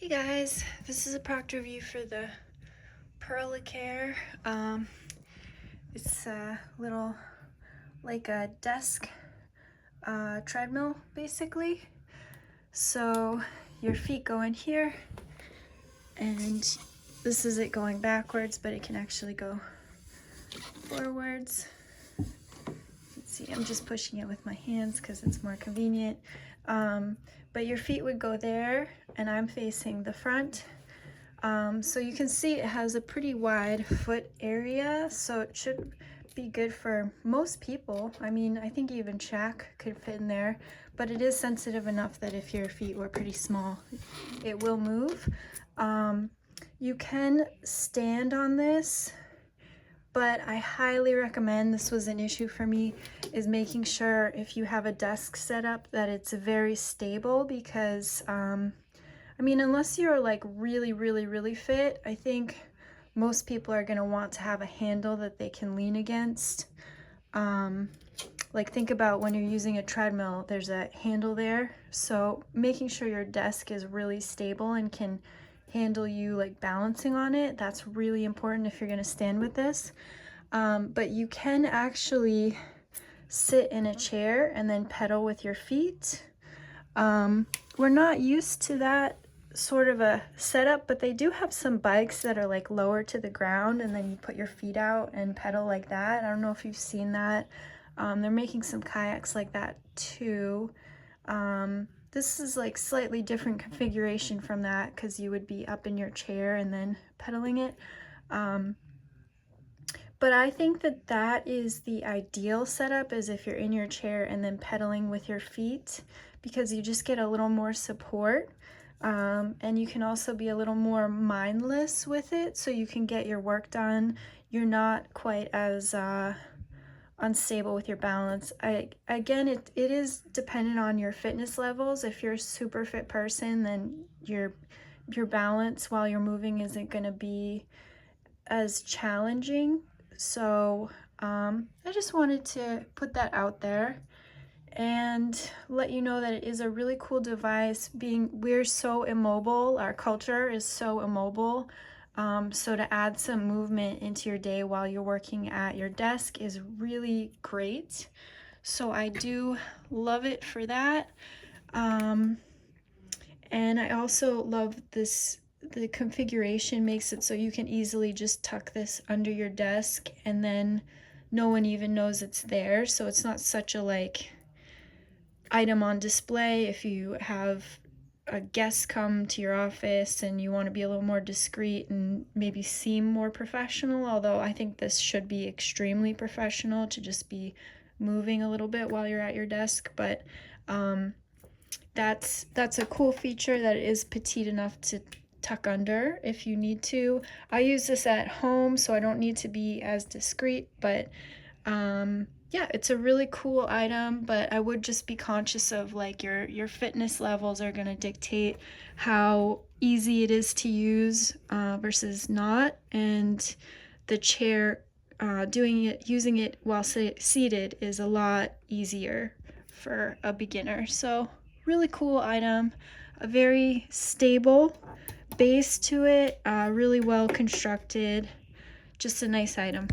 Hey guys, this is a product review for the Perlecare. It's a little, like a desk treadmill basically. So your feet go in here, and this is it going backwards, but it can actually go forwards. Let's see, I'm just pushing it with my hands because it's more convenient. But your feet would go there, and I'm facing the front. So you can see it has a pretty wide foot area, so it should be good for most people. I mean, I think even Shaq could fit in there, but it is sensitive enough that if your feet were pretty small, it will move. You can stand on this, but I highly recommend, this was an issue for me, is making sure if you have a desk set up that it's very stable, because I mean, unless you're like really fit, I think most people are gonna want to have a handle that they can lean against. Like think about when you're using a treadmill, there's a handle there. So making sure your desk is really stable and can handle you like balancing on it, that's really important if you're gonna stand with this. But you can actually sit in a chair and then pedal with your feet. We're not used to that sort of a setup, but they do have some bikes that are like lower to the ground, and then you put your feet out and pedal like that. I don't know if you've seen that. They're making some kayaks like that too. This is like slightly different configuration from that, because you would be up in your chair and then pedaling it. But I think that that is the ideal setup, is if you're in your chair and then pedaling with your feet, because you just get a little more support. And you can also be a little more mindless with it, so you can get your work done. You're not quite as unstable with your balance. Again, it is dependent on your fitness levels. If you're a super fit person, then your balance while you're moving isn't going to be as challenging. So I just wanted to put that out there and let you know that it is a really cool device. We're so immobile, our culture is so immobile, so to add some movement into your day while you're working at your desk is really great. So I do love it for that. And I also love this, the configuration makes it so you can easily just tuck this under your desk and then no one even knows it's there. So it's not such a like item on display if you have a guest come to your office and you want to be a little more discreet and maybe seem more professional, although I think this should be extremely professional to just be moving a little bit while you're at your desk. But that's a cool feature, that it is petite enough to tuck under if you need to. I use this at home, so I don't need to be as discreet, but yeah, it's a really cool item, but I would just be conscious of like your fitness levels are going to dictate how easy it is to use versus not. And the chair, using it while seated is a lot easier for a beginner. So really cool item, a very stable base to it, really well constructed, just a nice item.